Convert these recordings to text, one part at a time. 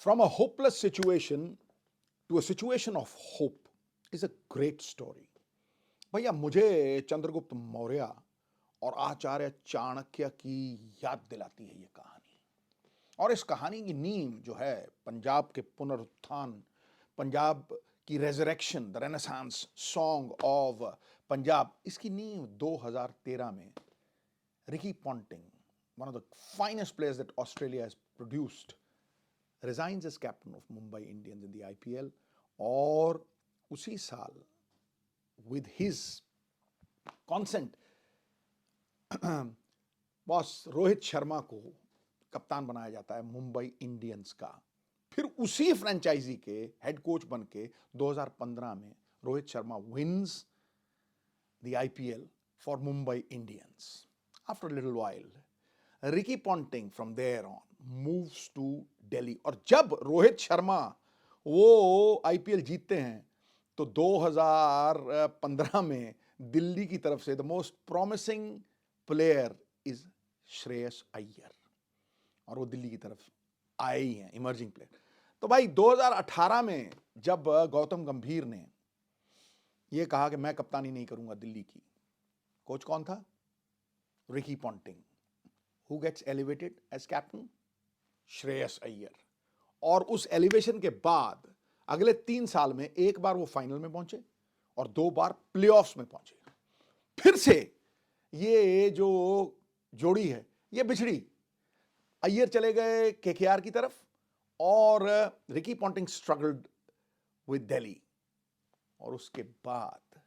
From a hopeless situation to a situation of hope is a great story. भैया मुझे चंद्रगुप्त मौर्य और आचार्य चाणक्य की याद दिलाती है ये कहानी। और इस कहानी की नींव जो है पंजाब के पुनरुत्थान, पंजाब की resurrection, the renaissance song of Punjab, इसकी नींव 2013 में Ricky Ponting, one of the finest players that Australia has produced, resigns as captain of Mumbai Indians in the IPL। और उसी साल with his consent boss Rohit Sharma को कप्तान बनाया जाता है मुंबई इंडियंस का। फिर उसी फ्रेंचाइजी के हेड कोच बन के 2015 में Rohit Sharma wins the IPL for Mumbai Indians. After little while Ricky Ponting from there on moves to Delhi. और जब रोहित शर्मा वो आईपीएल जीतते हैं तो 2015 में दिल्ली की तरफ से the most promising player is Shreyas Iyer, और वो दिल्ली की तरफ आए ही हैं, इमर्जिंग प्लेयर। तो भाई 2018 में जब गौतम गंभीर ने ये कहा कि मैं कप्तानी नहीं करूंगा दिल्ली की, कोच कौन था? Ricky Ponting. Who gets elevated as captain? Shreyas Iyer. और उस एलिवेशन के बाद अगले 3 साल में एक बार वो फाइनल में पहुंचे और 2 बार प्लेऑफ्स में पहुंचे। फिर से ये जो जोड़ी है ये बिछड़ी। अय्यर चले गए केकेआर की तरफ और Ricky Ponting struggled with Delhi. और उसके बाद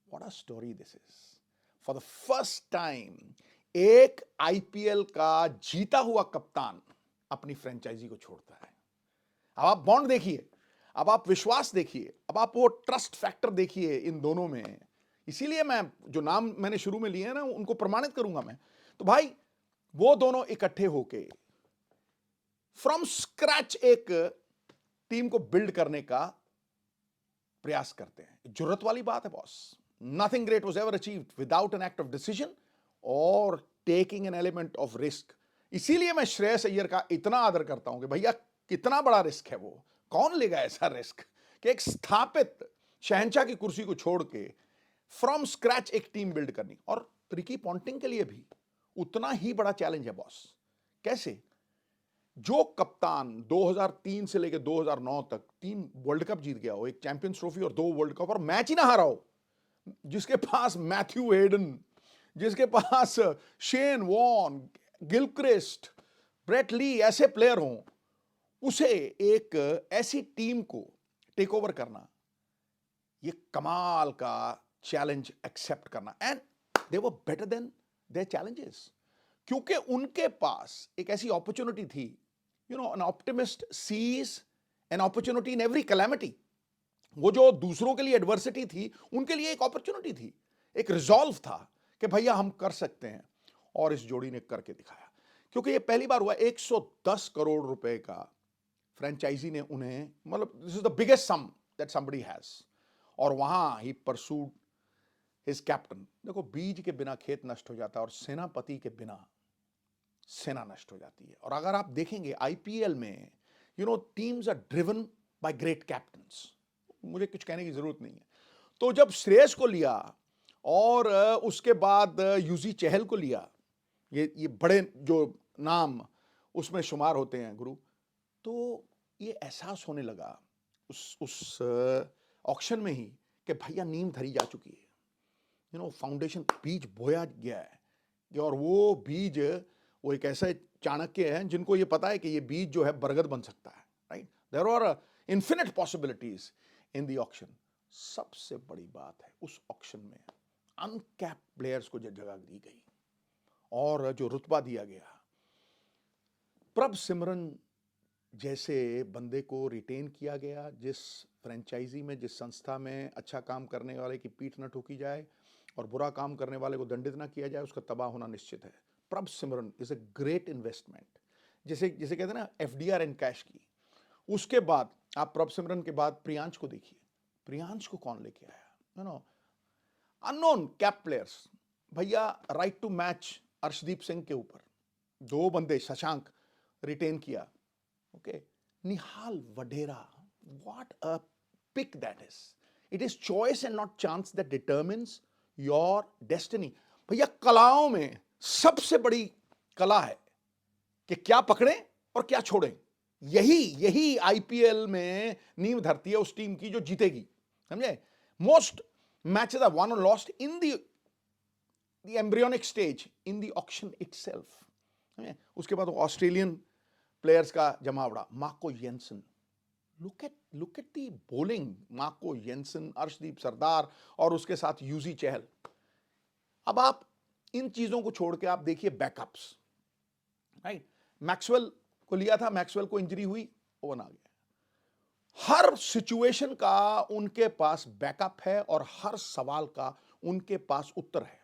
what a story this is. For the first time एक आईपीएल का जीता हुआ कप्तान अपनी फ्रेंचाइजी को छोड़ता है। अब आप बॉन्ड देखिए, अब आप विश्वास देखिए, अब आप वो ट्रस्ट फैक्टर देखिए इन दोनों में। इसीलिए मैं जो नाम मैंने शुरू में लिए हैं ना उनको प्रमाणित करूंगा मैं। तो भाई वो दोनों इकट्ठे होके फ्रॉम स्क्रैच एक टीम को बिल्ड करने का प्रयास करते हैं। जरूरत वाली बात है boss. Nothing great was ever achieved without an act of decision और taking an element of risk. इसीलिए मैं श्रेयस अय्यर का इतना आदर करता हूं कि भैया कितना बड़ा रिस्क है वो। कौन लेगा ऐसा रिस्क कि एक स्थापित शहंशाह की कुर्सी को छोड़ के फ्रॉम स्क्रैच एक टीम बिल्ड करनी। और रिकी पॉन्टिंग के लिए भी उतना ही बड़ा चैलेंज है बॉस। कैसे? जो कप्तान 2003 से लेकर 2009 तक 3 वर्ल्ड कप जीत गया हो, एक चैंपियंस ट्रॉफी और 2 वर्ल्ड कप, और मैच ही ना हारा हो, जिसके पास मैथ्यू हेडन, जिसके पास Shane Warne, Gilchrist, Brett Lee ऐसे प्लेयर हों, उसे एक ऐसी टीम को टेक ओवर करना, ये कमाल का चैलेंज एक्सेप्ट करना। And they were better than their challenges, क्योंकि उनके पास एक ऐसी अपॉर्चुनिटी थी। You know, an optimist sees an opportunity in every calamity. वो जो दूसरों के लिए एडवर्सिटी थी, उनके लिए एक अपॉर्चुनिटी थी, एक रिजॉल्व था कि भैया हम कर सकते हैं। और इस जोड़ी ने करके दिखाया, क्योंकि ये पहली बार हुआ 110 करोड़ रुपए का फ्रेंचाइजी ने उन्हें, मतलब this is the biggest sum that somebody has. और वहां ही परसूड हिज कैप्टन। देखो, बीज के बिना खेत नष्ट हो जाता है और सेनापति के बिना सेना नष्ट हो जाती है। और अगर आप देखेंगे आईपीएल में, you know, teams are driven by great captains. मुझे कुछ कहने की जरूरत नहीं है। तो जब श्रेयस को लिया और उसके बाद यूजी चहल को लिया, ये बड़े जो नाम उसमें शुमार होते हैं गुरु, तो ये एहसास होने लगा उस ऑक्शन में ही कि भैया नींव धरी जा चुकी है। यू नो, फाउंडेशन बीज बोया गया है। और वो बीज, वो एक ऐसे चाणक्य हैं जिनको ये पता है कि ये बीज जो है बरगद बन सकता है। Right, there are infinite possibilities in the auction. सबसे बड़ी बात है उस ऑक्शन में अनकैप्ड प्लेयर्स को जो जगह दी गई और जो रुतबा दिया गया, प्रभ सिमरन जैसे बंदे को रिटेन किया गया। जिस फ्रेंचाइजी में, जिस संस्था में अच्छा काम करने वाले की पीठ न ठोकी जाए और बुरा काम करने वाले को दंडित ना किया जाए, उसका तबाह होना निश्चित है। प्रभ सिमरन इज अ ग्रेट इन्वेस्टमेंट। जैसे कहते हैं ना एफडीआर इन कैश की। उसके बाद आप प्रभ सिमरन के बाद प्रियांश को देखिए। प्रियांश को कौन लेके आया? You know, unknown cap players. भैया right to match Arshdeep Singh के ऊपर 2 बंदे, शशांक, रिटेन किया। Okay, Nihal Vadera, what a pick that is. It is choice and not chance that determines your destiny. भैया कलाओं में सबसे बड़ी कला है कि क्या पकड़ें और क्या छोड़ें। यही आईपीएल में नींव धरती है उस टीम की जो जीतेगी, समझे। मोस्ट मैचेस आर वन और lost in the embryonic stage in the auction itself. उसके बाद ऑस्ट्रेलियन प्लेयर्स का जमावड़ा, Marco Jansen, look at the bowling, Marco Jansen, Arshdeep सरदार और उसके साथ यूजी चहल। अब आप इन चीजों को छोड़ के आप देखिए बैकअप्स, राइट। मैक्सवेल को लिया था, मैक्सवेल को इंजरी हुई, ओवन आ गया। हर सिचुएशन का उनके पास बैकअप है और हर सवाल का उनके पास उत्तर है।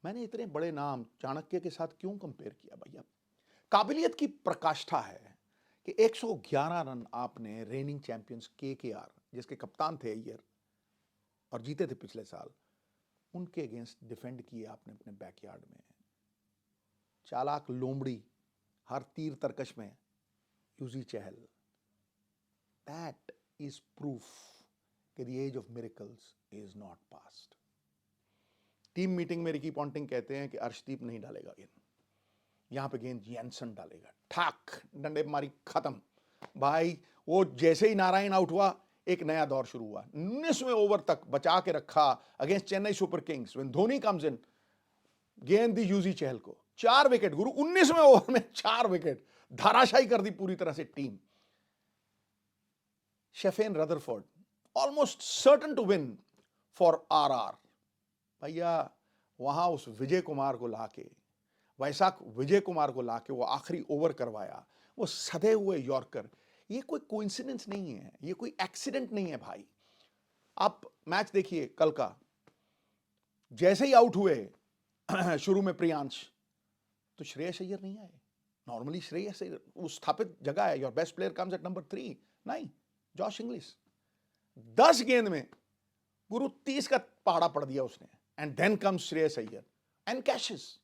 मैंने इतने बड़े नाम चाणक्य के साथ क्यों कंपेयर किया भैया? काबिलियत की प्रकाष्ठा है कि 111 रन आपने रेनिंग चैंपियंस केकेआर, जिसके कप्तान थे अय्यर और जीते थे पिछले साल, उनके अगेंस्ट डिफेंड किए आपने अपने बैकयार्ड में। चालाक लोमड़ी हर तीर तरकश में Yuzi Chahal. That is proof कि the age of miracles is not past. Team meeting में रिकी पॉन्टिंग कहते हैं कि अर्शदीप नहीं डालेगा गेंद, यहां पे गेंद येंसन डालेगा। ठाक डंडे मारी, खत्म भाई। वो जैसे ही नारायण आउट हुआ, एक नया दौर शुरू हुआ। 19वें ओवर तक बचा के रखा against Chennai super Kings when Dhoni comes in, गेंद दी यूजी चहल को, 4 विकेट गुरु। 19वें ओवर में 4 विकेट, धाराशाही कर दी पूरी तरह से team. Sherfane Rutherford almost certain to win for RR. भैया वहां उस विजय कुमार को लाके, वैशाख विजय कुमार को लाके वो आखिरी ओवर करवाया, वो सधे हुए यॉर्कर। ये कोई कोइंसिडेंस नहीं है, ये कोई एक्सीडेंट नहीं है भाई। आप मैच देखिए कल का, जैसे ही आउट हुए शुरू में प्रियांश, तो श्रेयस अय्यर नहीं आए। नॉर्मली श्रेयस अय्यर उस स्थापित जगह है, your best player comes at number 3, नहीं, जॉश इंग्लिश 10 गेंद में गुरु 30 का पहाड़ा पड़ दिया उसने। And then comes Shreyas Iyer and cashes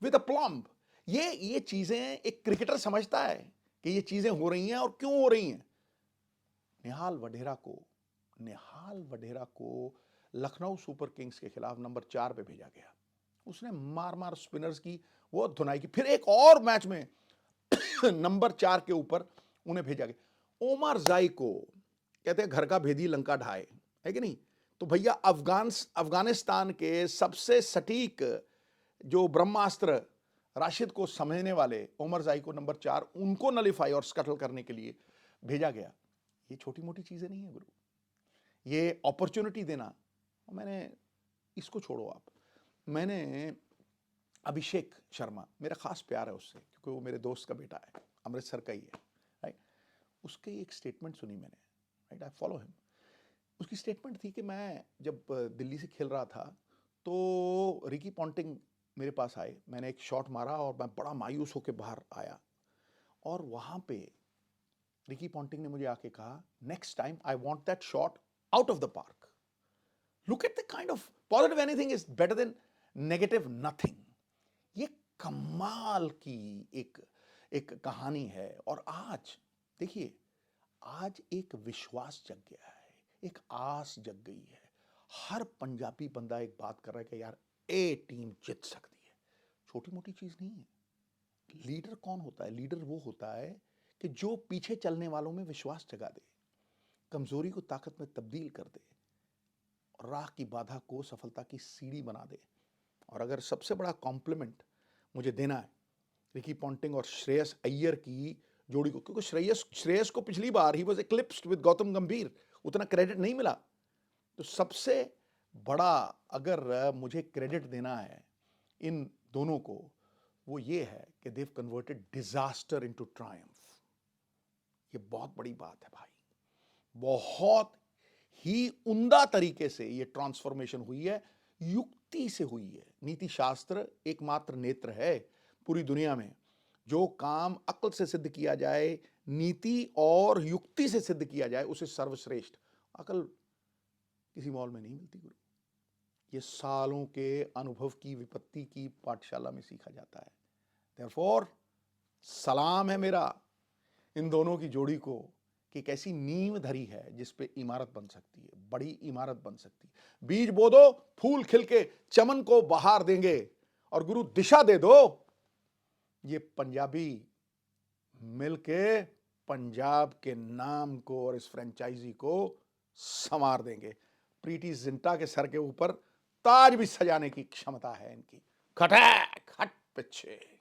with a plumb. ये चीजें एक क्रिकेटर समझता है कि ये चीजें हो रही हैं और क्यों हो रही हैं। निहाल वडेरा को लखनऊ सुपर किंग्स के खिलाफ नंबर 4 पे भेजा गया। उसने मार स्पिनर्स की वो धुनाई की। फिर एक और मैच में नंबर 4 के ऊपर उन्हें भेजा गया। ओमर जाई को कहते हैं घर का भेदी लंका ढाए, है कि नहीं। तो भैया अफगानिस्तान के सबसे सटीक जो ब्रह्मास्त्र राशिद को समझने वाले ओमर जाई को नंबर 4, उनको नलिफाई और स्कटल करने के लिए भेजा गया। ये छोटी मोटी चीजें नहीं है गुरु, ये अपॉर्चुनिटी देना। मैंने इसको छोड़ो आप, मैंने अभिषेक शर्मा, मेरा खास प्यार है उससे क्योंकि वो मेरे दोस्त का बेटा है, अमृतसर का ही है, राइट। उसकी एक स्टेटमेंट सुनी मैंने, राइट, आई फॉलो हिम। उसकी स्टेटमेंट थी कि मैं जब दिल्ली से खेल रहा था तो रिकी पॉन्टिंग मेरे पास आए, मैंने एक शॉट मारा और मैं बड़ा मायूस होकर बाहर आया। और वहां पे रिकी पॉन्टिंग ने मुझे आके कहा, next time I want that shot out of the park. Look at the kind of positive, anything is better than negative nothing. ये कमाल की एक कहानी है। और आज देखिए, आज एक विश्वास जग गया है, एक आस जग गई है। हर पंजाबी बंदा एक बात कर रहा है कि यार ए टीम जीत सकती है। छोटी मोटी चीज नहीं है। लीडर कौन होता है? लीडर वो होता है कि जो पीछे चलने वालों में विश्वास जगा दे, कमजोरी को ताकत में तब्दील कर दे, राह की बाधा को सफलता की सीढ़ी बना दे। और अगर सबसे बड़ा कॉम्प्लीमेंट मुझे देना है रिकी पॉन्टिंग और श्रेयस अय्यर की जोड़ी को, क्योंकि श्रेयस को पिछली बार ही वाज एक्लिप्स्ड विद गौतम गंभीर, उतना क्रेडिट नहीं मिला। तो सबसे बड़ा अगर मुझे क्रेडिट देना है इन दोनों को, वो ये है कि देव कन्वर्टेड डिजास्टर इनटू ट्रायम्फ। ये बहुत बड़ी बात है भाई, बहुत ही उम्दा तरीके से ये ट्रांसफॉर्मेशन हुई है, युक्ति से हुई है। नीति शास्त्र एकमात्र नेत्र है पूरी दुनिया में, जो काम अक्ल से सिद्ध किया जाए, नीति और युक्ति से सिद्ध किया जाए, उसे सर्वश्रेष्ठ। अकल किसी मॉल में नहीं मिलती गुरु, ये सालों के अनुभव की विपत्ति की पाठशाला में सीखा जाता है। देयरफॉर सलाम है मेरा इन दोनों की जोड़ी को कि एक ऐसी नींव धरी है जिस पे इमारत बन सकती है, बड़ी इमारत बन सकती है। बीज बो दो, फूल खिल के चमन को बहार देंगे, और गुरु दिशा दे दो, ये पंजाबी मिलके पंजाब के नाम को और इस फ्रेंचाइजी को संवार देंगे। प्रीति जिंटा के सर के ऊपर ताज भी सजाने की क्षमता है इनकी। खटैक हट पीछे।